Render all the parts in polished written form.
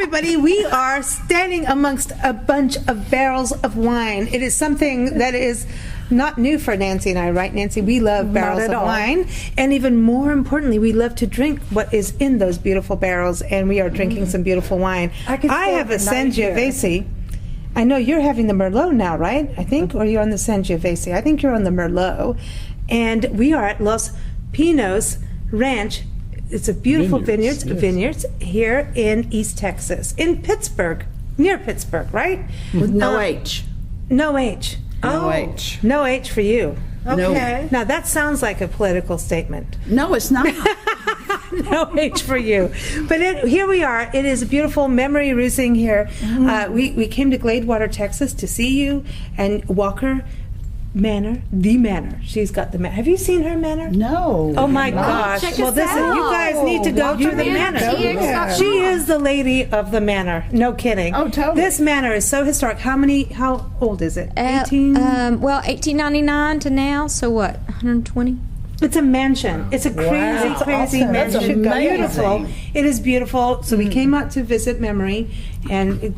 everybody. We are standing amongst a bunch of barrels of wine. It is something that is not new for Nancy and I, right, Nancy? We love barrels of wine. And even more importantly, we love to drink what is in those beautiful barrels, and we are drinking some beautiful wine. I have a Sangiovese. I know you're having the Merlot now, right? I think, or you're on the Sangiovese. I think you're on the Merlot. And we are at Los-Pinos-Ranch. It's a beautiful vineyards here in East Texas, in Pittsburgh, near Pittsburgh, right? With no H. No H. No H. No H for you. Okay. No. Now that sounds like a political statement. No, it's not. No H for you. But here we are. It is a beautiful memory roosing here. We came to Gladewater, Texas to see you, and Walker Manor, the Manor. She's got the Manor. Have you seen her Manor? No. Oh my gosh. Well, listen, you guys need to go to the Manor. She is the lady of the Manor. No kidding. Oh, totally. This Manor is so historic. How old is it? 18? Well, 1899 to now, so what, 120? It's a mansion. It's a crazy, crazy awesome. That's mansion. amazing. Beautiful. It is beautiful. So we came out to visit Memory and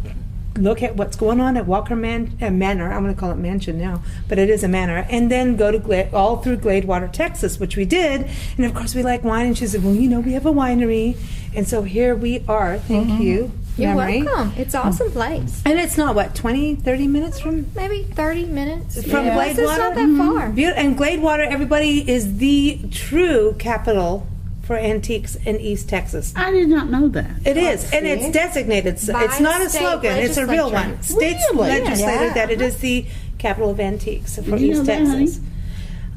look at what's going on at Walker Manor. I'm going to call it mansion now, but it is a manor. And then go to all through Gladewater, Texas, which we did. And of course, we like wine. And she said, well, we have a winery. And so here we are. Thank you, You're Memory. welcome. It's an awesome place. And it's not, 20, 30 minutes from? Maybe 30 minutes. From Gladewater? It's not that far. And Gladewater, everybody, is the true capital for antiques in East Texas. I did not know that. It is, and it's designated. By it's not a state slogan. It's a real legislature. one. States Really? legislated that it is the capital of antiques for Did you East know that, Texas. honey?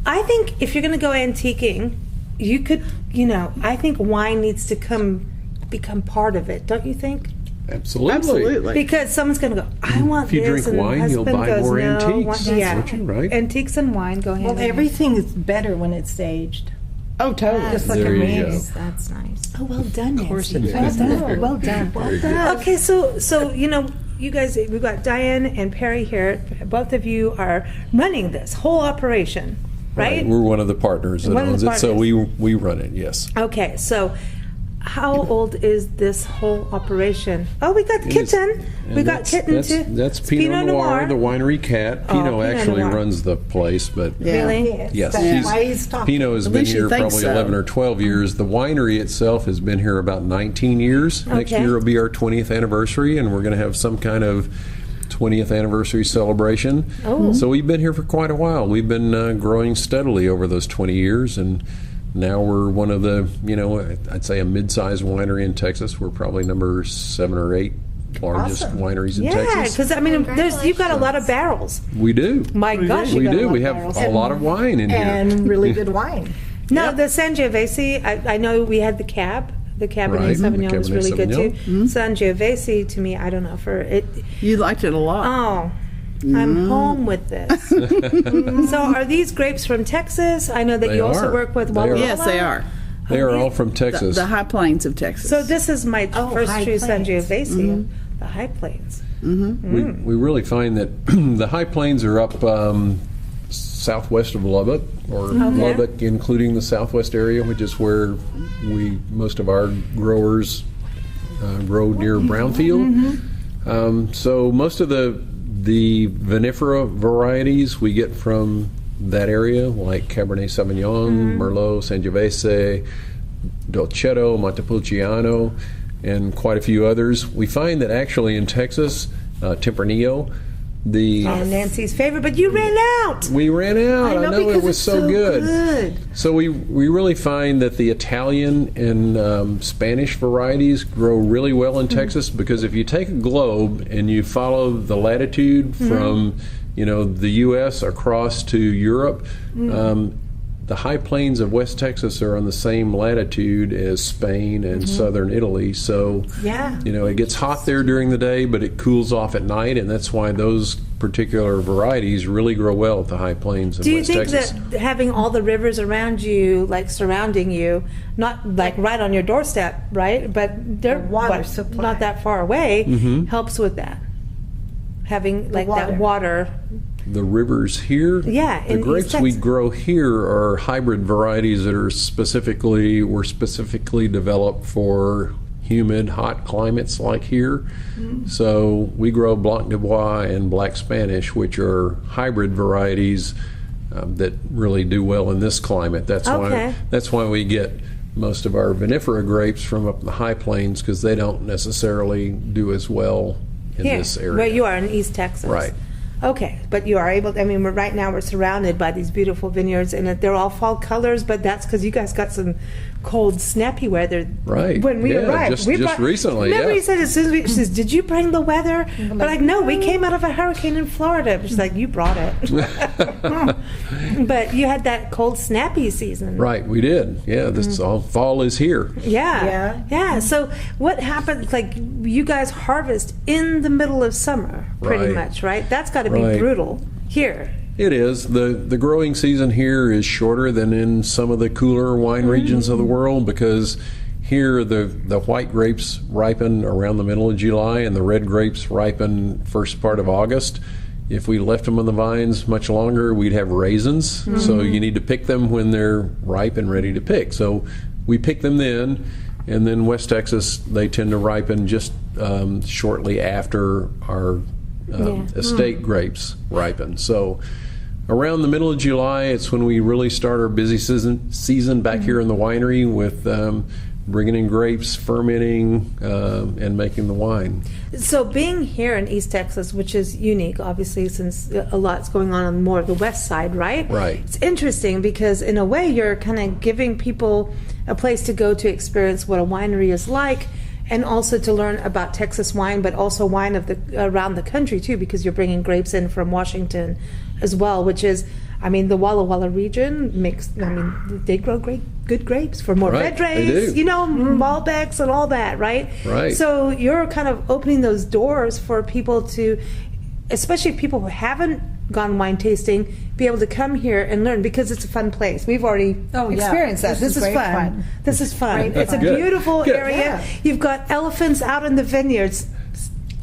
I think if you're going to go antiquing, you could, I think wine needs to become part of it. Don't you think? Absolutely. Because someone's going to go, I want If you this. drink and the wine, you'll husband buy goes, more no, antiques, yeah. don't you, right? Antiques and wine go hand in Well, hand. everything is better when it's aged. Oh, totally. Just like There a you ring. go. That's nice. Oh, well done, Nancy. Of course it is. Well done. Well done. Very good. Okay, so you guys, we've got Diane and Perry here. Both of you are running this whole operation, right? We're one of the partners that One of the owns it, so partners. we run it, yes. Okay, so how old is this whole operation? Oh, we got Kitten. We got Kitten too. That's It's Pinot Noir, the winery cat. Pinot Pinot actually Noir. runs the place, but Really? yes, That's why he's talking. Pinot has At been least you here think probably so. 11 or 12 years. The winery itself has been here about 19 years. Next Okay. year will be our 20th anniversary, and we're going to have some kind of 20th anniversary celebration. Oh. So we've been here for quite a while. We've been growing steadily over those 20 years, and now we're one of the, I'd say a mid-sized winery in Texas. We're probably number 7 or 8 largest wineries in Yeah, Texas. because you've got a lot of barrels. We do. My gosh, We you got a do. lot We of have barrels. a lot of wine in here. And really good wine. No, the Sangiovese, I know we had the Cab. The Cabernet Right, the Sauvignon was Cabernet really good too. Sauvignon. Sangiovese, to me, I don't know, for it. You liked it a lot. Oh, I'm home with this. So are these grapes from Texas? I know that They you also are. work with They are. Walla Yes, they are. They are all from Texas. The High Plains of Texas. So this is my first High true Plains. Sangiovese, the High Plains. We really find that the High Plains are up southwest of Lubbock, or Lubbock including the southwest area, which is where most of our growers grow near Brownfield. So most of the vinifera varieties we get from that area, like Cabernet Sauvignon, Merlot, Sangiovese, Dolcetto, Montepulciano, and quite a few others. We find that actually in Texas, Tempranillo, And Nancy's favorite, but you ran out. we ran out. I know it because was it's so good. So we really find that the Italian and Spanish varieties grow really well in Texas, because if you take a globe and you follow the latitude from the U.S. across to Europe, the high plains of West Texas are on the same latitude as Spain and southern Italy. So, it gets hot there during the day, but it cools off at night, and that's why those particular varieties really grow well at the high plains of Do you West think Texas. that having all the rivers around you, like surrounding you, not like right on your doorstep, right? But they're water supply. not that far away, helps with that. Having like that water. The rivers here, Yeah, the in grapes East we Texas. grow here are hybrid varieties that were specifically developed for humid, hot climates like here. So we grow Blanc de Bois and Black Spanish, which are hybrid varieties that really do well in this climate. That's why we get most of our vinifera grapes from up in the high plains, because they don't necessarily do as well in this area. Where you are in East Texas. Right. Okay, but you are able, right now we're surrounded by these beautiful vineyards, and they're all fall colors, but that's because you guys got some cold, snappy weather when we arrived. Just recently, remember you said as soon as she says, did you bring the weather? We're like, no, we came out of a hurricane in Florida. She's like, you brought it. But you had that cold, snappy season. Right, we did. Yeah, this fall is here. Yeah. So what happens, like, you guys harvest in the middle of summer, pretty much, right? That's got to be brutal here. It is. The growing season here is shorter than in some of the cooler wine regions of the world, because here the white grapes ripen around the middle of July and the red grapes ripen first part of August. If we left them on the vines much longer, we'd have raisins. So you need to pick them when they're ripe and ready to pick. So we pick them then, and then West Texas, they tend to ripen just shortly after our estate grapes ripen. So around the middle of July, it's when we really start our busy season back here in the winery with bringing in grapes, fermenting, and making the wine. So being here in East Texas, which is unique, obviously, since a lot's going on more of the west side, right? Right. It's interesting because in a way you're kind of giving people a place to go to experience what a winery is like, and also to learn about Texas wine, but also wine of around the country too, because you're bringing grapes in from Washington as well, which is, the Walla Walla region they grow good grapes for more red grapes, Malbecs and all that, right? Right. So you're kind of opening those doors for people to, especially people who haven't gone wine tasting, be able to come here and learn, because it's a fun place. We've already experienced that. This is fun. This is fun. It's a beautiful area. Yeah. You've got elephants out in the vineyards.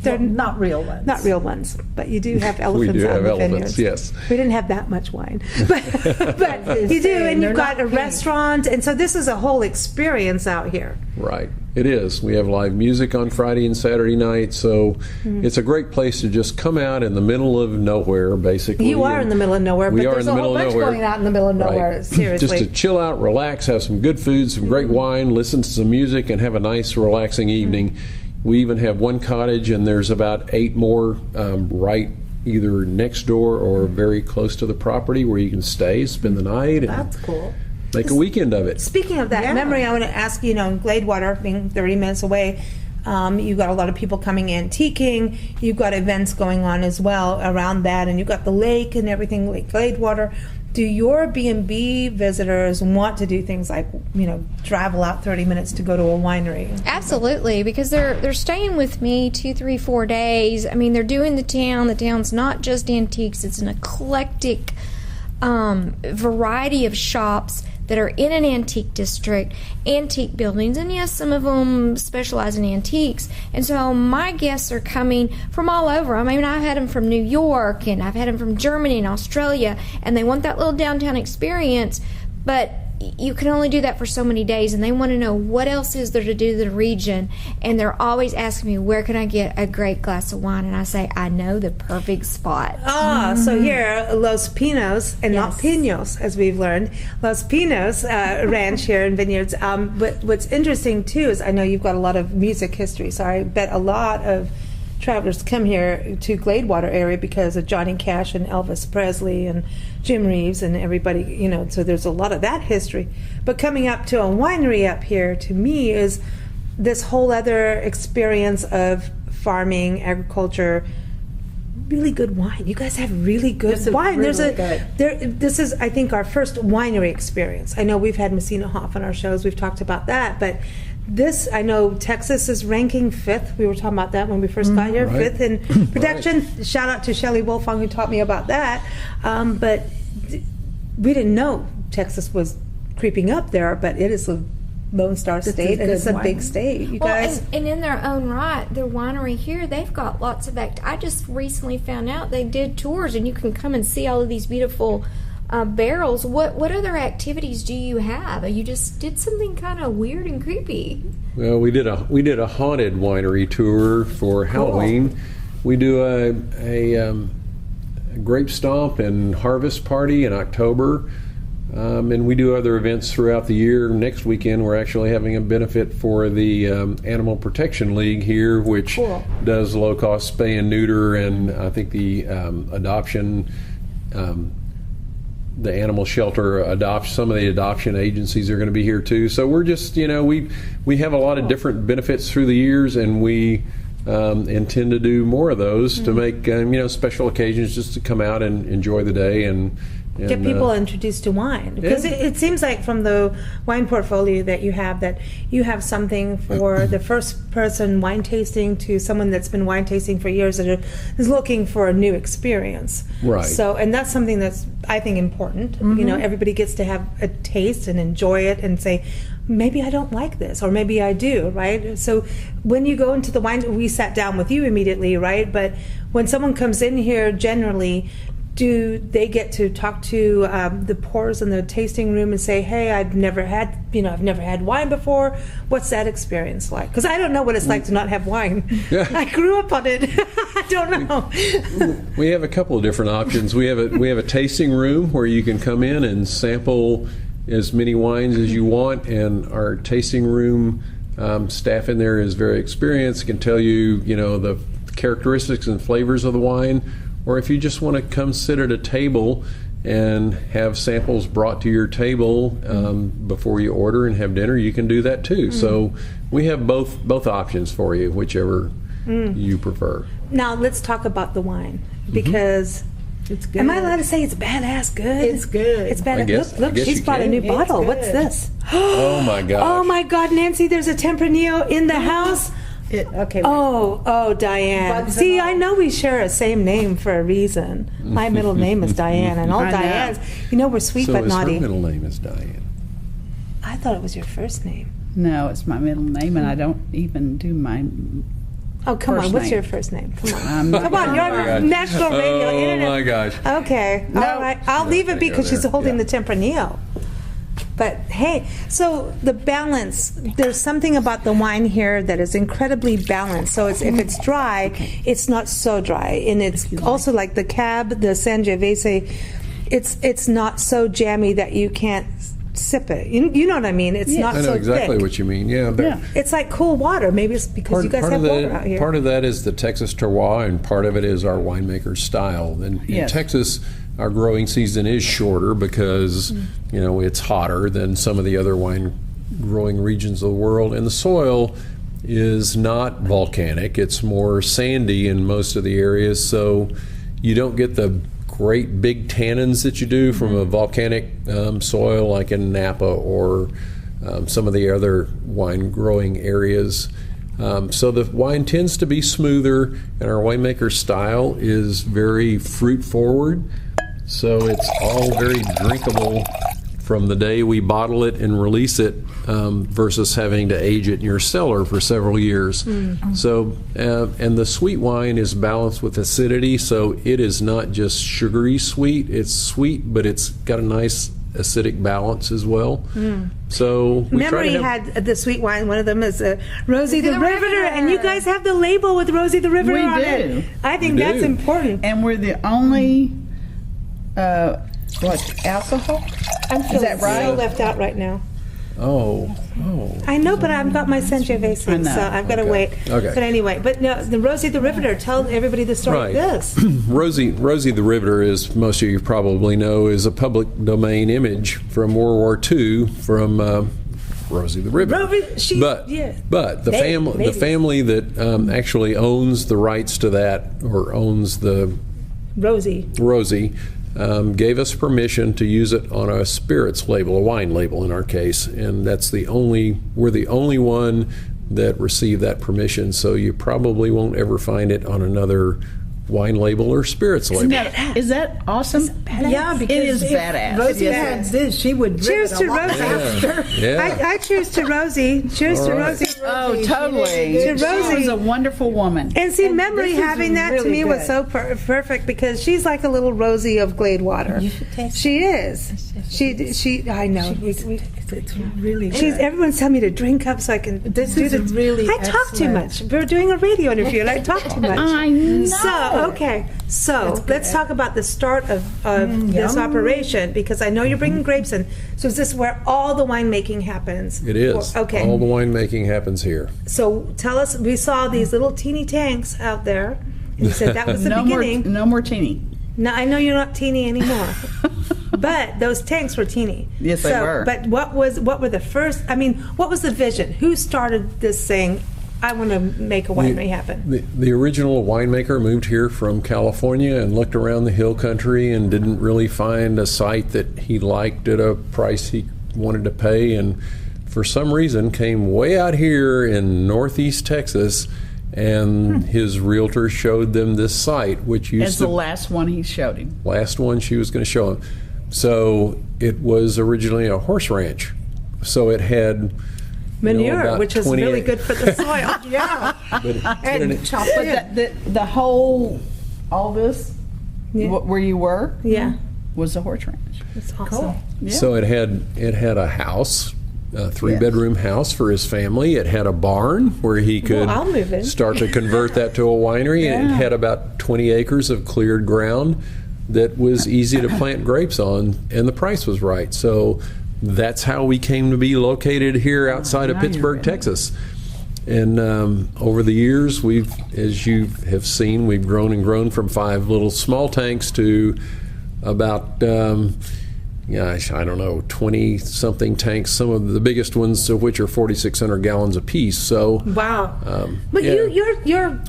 They're not real ones. Not real ones, but you do have elephants out in the vineyards. Yes. We didn't have that much wine, but you do, and you've got a restaurant, and so this is a whole experience out here. Right. It is. We have live music on Friday and Saturday night, so it's a great place to just come out in the middle of nowhere, basically. You are in the middle of nowhere, but there's a whole bunch going out in the middle of nowhere, seriously. Just to chill out, relax, have some good food, some great wine, listen to some music, and have a nice, relaxing evening. We even have one cottage, and there's about 8 more right either next door or very close to the property where you can stay, spend the night. That's cool. Make a weekend of it. Speaking of that memory, I want to ask you, in Gladewater, being 30 minutes away, you've got a lot of people coming antiquing. You've got events going on as well around that, and you've got the lake and everything, Lake Gladewater. Do your B&B visitors want to do things like, travel out 30 minutes to go to a winery? Absolutely, because they're staying with me 2, 3, 4 days. They're doing the town. The town's not just antiques. It's an eclectic variety of shops that are in an antique district, antique buildings, and yes, some of them specialize in antiques. And so my guests are coming from all over. I've had them from New York, and I've had them from Germany and Australia, and they want that little downtown experience, but you can only do that for so many days, and they want to know what else is there to do to the region, and they're always asking me, where can I get a great glass of wine? And I say, I know the perfect spot. So here, Los-Pinos, and not Pinos, as we've learned, Los-Pinos Ranch here in Vineyards. But what's interesting, too, is I know you've got a lot of music history, so I bet a lot of travelers come here to Gladewater area because of Johnny Cash and Elvis Presley and Jim Reeves and everybody, so there's a lot of that history. But coming up to a winery up here, to me, is this whole other experience of farming, agriculture, really good wine. You guys have really good wine. This is, I think, our first winery experience. I know we've had Messina Hoff on our shows. We've talked about that, but this, I know Texas is ranking 5th. We were talking about that when we first got here, 5th in production. Shout out to Shelley Wolfong, who taught me about that. But we didn't know Texas was creeping up there, but it is a Lone Star state, and it's a big state. You guys, and in their own right, their winery here, they've got lots of I just recently found out they did tours, and you can come and see all of these beautiful barrels. What other activities do you have? You just did something kind of weird and creepy. Well, we did a haunted winery tour for Halloween. We do a grape stomp and harvest party in October. And we do other events throughout the year. Next weekend, we're actually having a benefit for the Animal Protection League here, which does low-cost spay and neuter, and I think the adoption, the animal shelter adopts. Some of the adoption agencies are going to be here too. So we're just, we have a lot of different benefits through the years, and we intend to do more of those to make special occasions just to come out and enjoy the day and get people introduced to wine, because it seems like from the wine portfolio that you have something for the first person wine tasting to someone that's been wine tasting for years that is looking for a new experience. Right. So, and that's something that's, I think, important. Everybody gets to have a taste and enjoy it and say, maybe I don't like this, or maybe I do, right? So when you go into the wine, we sat down with you immediately, right? But when someone comes in here, generally, do they get to talk to the pours in the tasting room and say, "Hey, I've never had wine before. What's that experience like?" Because I don't know what it's like to not have wine. I grew up on it. I don't know. We have a couple of different options. We have a tasting room where you can come in and sample as many wines as you want, and our tasting room staff in there is very experienced, can tell you, the characteristics and flavors of the wine. Or if you just want to come sit at a table and have samples brought to your table before you order and have dinner, you can do that too. So we have both options for you, whichever you prefer. Now let's talk about the wine, because it's good. Am I allowed to say it's badass good? It's good. It's badass. Look, guess she's you brought a can. new bottle. It's What's good. this? Oh my gosh. Oh my God, Nancy, there's a Tempranillo in the house. Okay. Oh, Diane. Bugs See, and all. I know we share a same name for a reason. My middle name is Diane, and all I know. Dianes, we're sweet So but is naughty. her middle name is Diane. I thought it was your first name. No, it's my middle name, and I don't even do my. Oh, come on. First What's name. your first name? Come on. I'm not Come on, gonna- you're Oh my on gosh. national radio, Oh internet. my gosh. Okay. No. All right. I'll leave it be because she's holding the Tempranillo. But hey, so the balance, there's something about the wine here that is incredibly balanced. So if it's dry, it's not so dry. And it's also like the Cab, the Sangiovese, it's not so jammy that you can't sip it. You know what I mean? It's not I know so exactly thick. what you mean. Yeah, but Yeah. It's like cool water. Maybe it's because you guys have water out here. Part of that is the Texas terroir, and part of it is our winemaker's style. And in Yes. Texas, our growing season is shorter because it's hotter than some of the other wine growing regions of the world, and the soil is not volcanic. It's more sandy in most of the areas, so you don't get the great big tannins that you do from a volcanic soil like in Napa or some of the other wine growing areas. So the wine tends to be smoother, and our winemaker's style is very fruit forward. So it's all very drinkable from the day we bottle it and release it versus having to age it in your cellar for several years. So, and the sweet wine is balanced with acidity, so it is not just sugary sweet. It's sweet, but it's got a nice acidic balance as well. So we try Memory to have, had the sweet wine. One of them is Rosie the Riveter, and you guys have the label with Rosie the Riveter We on do. it. I think We that's do. important. And we're the only, alcohol? I'm feeling that right? so left out right now. oh. I know, but I've got my Sangiovese, I know. so I've got to Okay. wait. Okay. But anyway, but no, the Rosie the Riveter. Tell everybody the story Right. of this. Rosie the Riveter, as most of you probably know, is a public domain image from World War II from Rosie the Riveter. But the family that actually owns the rights to that, or owns the Rosie. gave us permission to use it on a spirits label, a wine label in our case, and we're the only one that received that permission, so you probably won't ever find it on another wine label or spirits label. Is that awesome? Yeah, because it is if badass. Rosie Yes. had this, she would drip Cheers it a to lot Rosie. faster. Yeah. I cheers to Rosie. Cheers All to right. Rosie. Oh, totally. To She Rosie. was a wonderful woman. And see, And memory this is having that to really me was good. so perfect because she's like a little Rosie of Gladewater. You should taste She is. She. I know. It's really She's. good. Everyone's telling me to drink up so I can This do is this. really I talk too excellent. much. We're doing a radio interview, and I talk too much. I know. So okay. So let's talk about the start of this yum. operation because I know you're bringing grapes in. So is this where all the winemaking happens? It is. Okay. All the winemaking happens here. So tell us. We saw these little teeny tanks out there. And you said that was the beginning. No more teeny. No, I know you're not teeny anymore, but those tanks were teeny. Yes, they were. But what were the first? I mean, what was the vision? Who started this saying, "I want to make a winery happen"? The original winemaker moved here from California and looked around the hill country and didn't really find a site that he liked at a price he wanted to pay, and for some reason came way out here in Northeast Texas, and his realtor showed them this site, which used As to the last one he showed him. last one she was going to show him. So it was originally a horse ranch. So it had Manure, about which is 28 really good for the soil. Yeah. And chocolate. But the whole, all this, Yeah. where you were, Yeah, was a horse ranch. it's awesome. Yeah. So it had a house, a 3-bedroom house for his family. It had a barn where he could I'll move in. start to convert that to a winery. And it had about 20 acres of cleared ground that was easy to plant grapes on, and the price was right. So that's how we came to be located here outside of now you're Pittsburgh, in. Texas. And over the years, we've, as you have seen, we've grown and grown from 5 little small tanks to about, gosh, I don't know, 20-something tanks, some of the biggest ones of which are 4,600 gallons apiece. So, Wow. But yeah.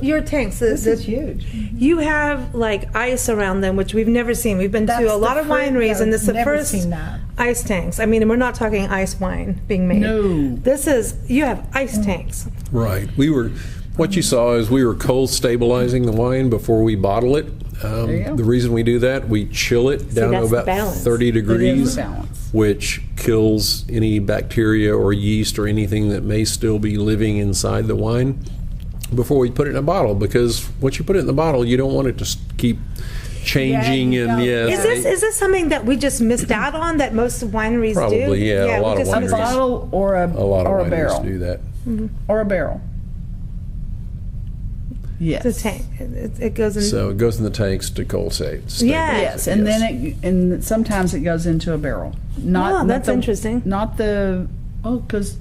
your tanks, This is huge. you have like ice around them, which we've never seen. We've been That's to a lot the of first- wineries, and this is the never first seen that. ice tanks. I mean, and we're not talking ice wine being made. No. This is, you have ice tanks. right. What you saw is we were cold stabilizing the wine before we bottle it. you go. The reason we do that, we chill it down to that's the about balance. 30 degrees, the balance. which kills any bacteria or yeast or anything that may still be living inside the wine before we put it in a bottle. Because once you put it in the bottle, you don't want it to keep changing. you And don't. yes, Is this something that we just missed out on that most wineries do? Probably, yeah, a lot we of just A missed wineries. out. bottle or a a lot of or a wineries barrel do that. or a barrel. Yes. The tank. It goes in. So it goes in the tanks to cold save. Yeah. Yes, and then and sometimes it goes into a barrel. Not Oh, that's the, interesting. Not the because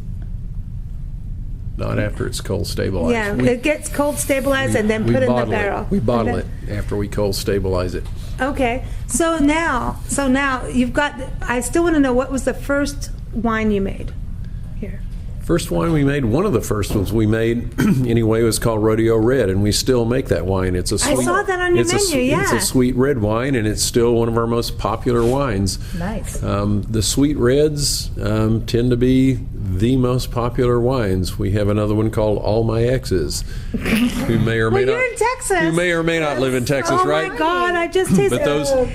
Not after it's cold stabilized. yeah, We- it gets cold stabilized and then we put in the bottle it. barrel. We bottle And it after we cold stabilize it. then- Okay, so now you've got. I still want to know what was the first wine you made here. First wine we made, one of the first ones we made, anyway, was called Rodeo Red, and we still make that wine. It's a sweet. saw that on your it's a s- menu, It's yeah. a sweet red wine, and it's still one of our most popular wines. Nice. The sweet reds tend to be the most popular wines. We have another one called All My Exes, who may or may Well, not. you're in Texas. Who may or may not live in Texas, Oh right? my God! I just tasted.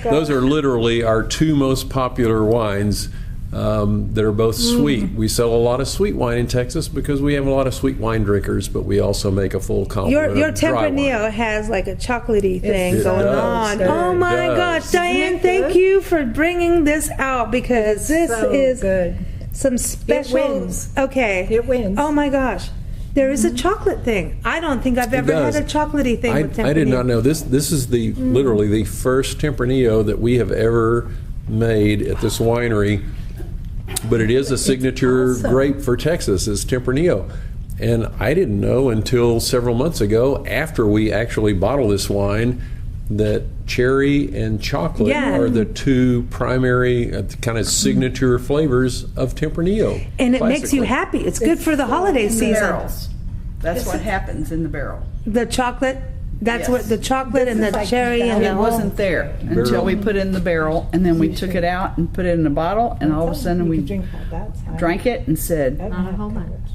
But those are literally our 2 most popular wines that are both sweet. We sell a lot of sweet wine in Texas because we have a lot of sweet wine drinkers, but we also make a full complement Your of dry wine. Tempranillo has like a chocolatey thing It going does. on. It Oh my does. gosh, Diane, it thank good? you for bringing this out because this So is good. some special. wins. Okay. It wins. Oh my gosh. There is a chocolate thing. I don't think I've ever had does. a chocolatey thing with Tempranillo. I did not know this. This is the literally the first Tempranillo that we have ever made at this winery. But it is a signature awesome. grape for Texas, is Tempranillo. And I didn't know until several months ago, after we actually bottled this wine, that cherry and chocolate Yeah. are the 2 primary kind of signature flavors of Tempranillo. And it makes you classically. happy. It's good for the holiday in the season. barrels. That's what happens in the barrel. The chocolate, that's Yes. what the chocolate and the like cherry and the It whole. wasn't there until we put it in the barrel, and then we took it out and put it in a bottle, and all of a sudden You we could drink that outside. drank it and said,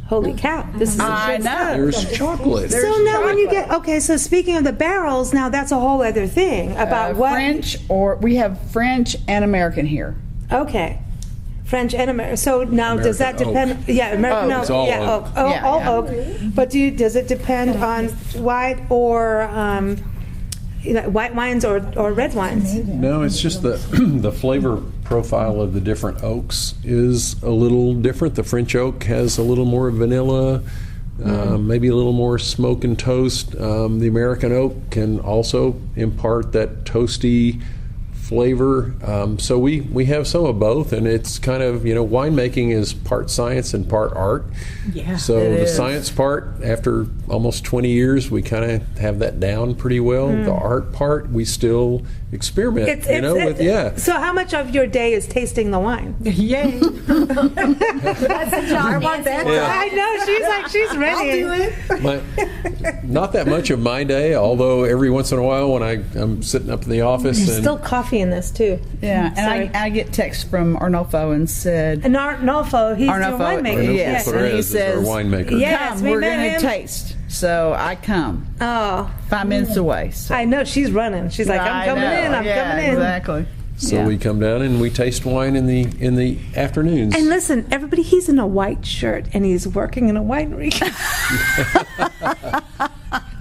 Holy cow! This is. "I know." There's chocolate. So now, when you get so speaking of the barrels, now that's a whole other thing about what. French, or we have French and American here. Okay, French and American. So now, does that American depend? Yeah, American oak. It's all yeah, oak. All Yeah. oak. But does it depend on white or white wines or red wines? No, it's just the the flavor profile of the different oaks is a little different. The French oak has a little more vanilla, maybe a little more smoke and toast. The American oak can also impart that toasty flavor. So we have some of both, and it's kind of, winemaking is part science and part art. Yeah, So it the is. science part, after almost 20 years, we kind of have that down pretty well. The art part, we still experiment, So how much of your day is tasting the wine? Yay. That's a job. I want that. I know, she's ready. I'll do it. Not that much of my day, although every once in a while when I'm sitting up in the office There's and still coffee in this too. Yeah, Sorry. and I get text from Arnolfo and said, And Arnolfo, he's your Arnolfo, winemaker. Arnolfo yes, and Perez he is our says, winemaker. Yes, come, we we're met going him. to taste. So I come. Oh, 5 minutes away. So. I know, she's running. She's like, I'm I coming know, in, I'm yeah, coming in. Exactly. So Yeah. we come down and we taste wine in the afternoons. And listen, everybody, he's in a white shirt and he's working in a winery.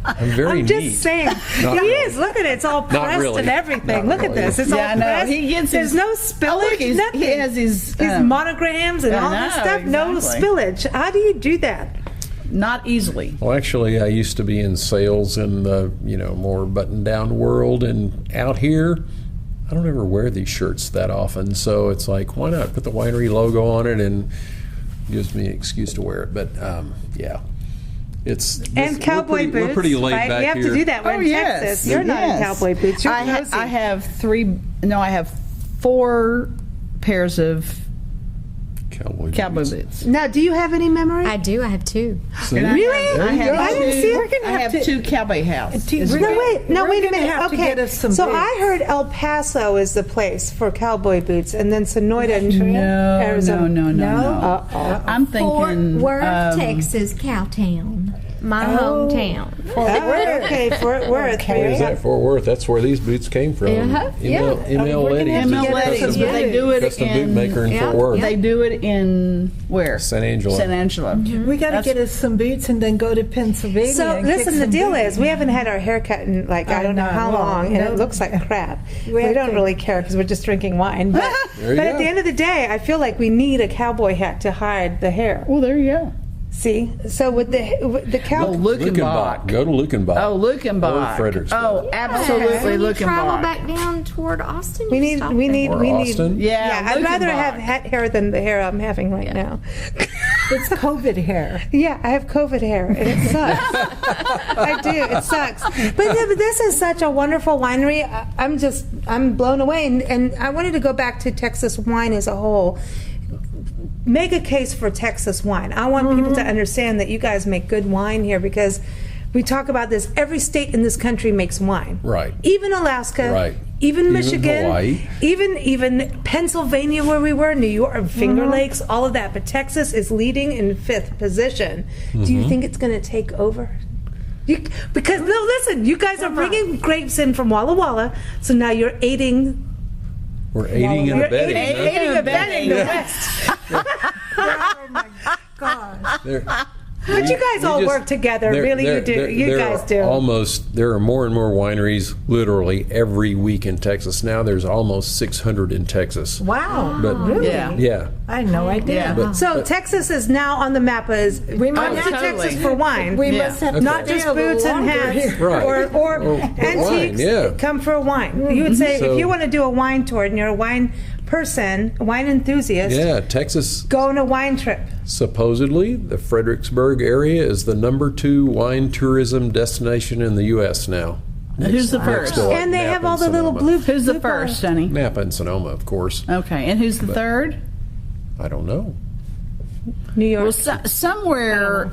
I'm very I'm neat. just saying. Not He really. is. Look at it. It's all pressed really. and everything. Not Look at really. this. It's Yeah, all I know. pressed. He gets There's his- no Oh, spillage, look, nothing. he has his monograms and I all this know, stuff. No exactly. spillage. How do you do that? not easily. Well, actually, I used to be in sales in the more button-down world, and out here, I don't ever wear these shirts that often. So it's like, why not put the winery logo on it, and gives me an excuse to wear it. But yeah, And cowboy boots. We're pretty laid right? back We have here. to do that. We're Oh, in yes. Texas. You're not in Yes. cowboy boots. You're I cozy. have I have 4 pairs of Cowboy cowboy boots. boots. Now, do you have any memory? I do. I have 2. See? Really? I have I didn't two- see it. I have 2 cowboy hats. We're Is gonna- right. Wait a We're minute. gonna have to Okay, get us some so boots. I heard El Paso is the place for cowboy boots, and then Sonoyta, Arizona. No. I'm Fort thinking Worth, Texas, Cowtown, my hometown. Okay, Fort Worth. Where's that? Fort Worth. That's where these boots came from. Uh-huh, yeah. ML We're gonna Letty's have is to a get us ML some Letty's, but they do it custom in boot maker in yeah, Fort Worth. They do it in where? San Angelo. San Angelo. We got to That's- get us some boots and then go to Pennsylvania. So and kick listen, the some deal boots. is we haven't had our hair cut in I I don't know know, how well, long, and no. it looks like crap. We have don't to- really care because we're just drinking wine. But, There you but at go. the end of the day, I feel like we need a cowboy hat to hide the hair. Well, there you go. See, so with the Oh, cow. Luckenbach. Go to Luckenbach. Oh, Luckenbach. Or Fredericksburg. Oh, absolutely When you travel Luckenbach. back down toward Austin, We you need, stop we there. need, Or we need. Austin. Yeah, I'd rather Luckenbach. have hat hair than the hair I'm having right now. It's COVID hair. Yeah, I have COVID hair, and it sucks. I do. It sucks. But this is such a wonderful winery. I'm blown away. And I wanted to go back to Texas wine as a whole. Make a case for Texas wine. I want people to understand that you guys make good wine here, because we talk about this. Every state in this country makes wine. Right. Even Alaska. Right. Even Even Michigan. Hawaii. Even Pennsylvania, where we were, New York, Finger Lakes, all of that. But Texas is leading in 5th position. Do you think it's going to take over? Because no, listen, you guys are bringing grapes in from Walla Walla, so now you're aiding. We're aiding and You're abetting. aiding and abetting the Yeah. West. Oh my God. There- But you guys all just- work together. there- Really, there- you do. there- You there guys are do. There are more and more wineries literally every week in Texas. Now there's almost 600 in Texas. Wow. But Really? Yeah. yeah, I had no idea. Yeah. But- So Texas is now on the map as We come must- to totally. Texas for wine. We Yeah. must have Not to just stay a little boots and longer hats, here. Right. or antiques. wine, yeah. Come for a wine. You would say So- if you want to do a wine tour and you're a wine person, a wine enthusiast, yeah. Texas, go on a wine trip. supposedly, the Fredericksburg area is the #2 wine tourism destination in the U.S. now. Who's the Next first? to, like, And they Napa have all the little Sonoma. blue. Who's the blue first, bottle- Sonny? Napa and Sonoma, of course. Okay, and who's the third? I don't know. New York. Well, somewhere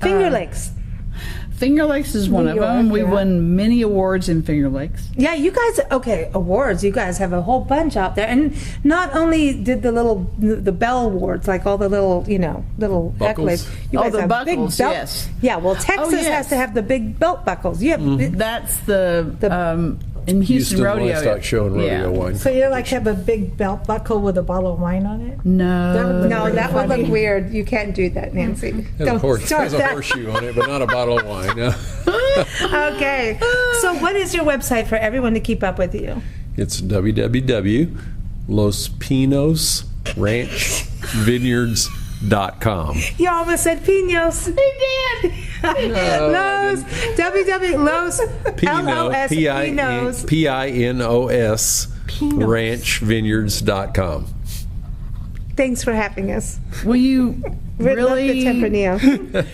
Finger Lakes. Finger Lakes is one New of York, them. We yeah. won many awards in Finger Lakes. Yeah, you guys. Okay, awards. You guys have a whole bunch out there, and not only did the Bell Awards, like all the little little Buckles? accolades. You Oh, guys the have big buckles, belt- yes. Yeah, well, Texas yes. has to have the big belt buckles. You have That's the in Houston Rodeo. Livestock Show and Rodeo Wine. So you like have a big belt buckle with a bottle of wine on it? No. No, that would look weird. You can't do that, Nancy. Has a start that. horseshoe on it, but not a bottle of wine. No. Okay. So what is your website for everyone to keep up with you? It's www.Los-Pinos-Ranch-Vineyards.com. You almost said Pinos. You did. Los, Los, L-O-S, Pinos. Pinos, ranchvineyards.com. Thanks for having us. Will you We'd love really the Tempranillo.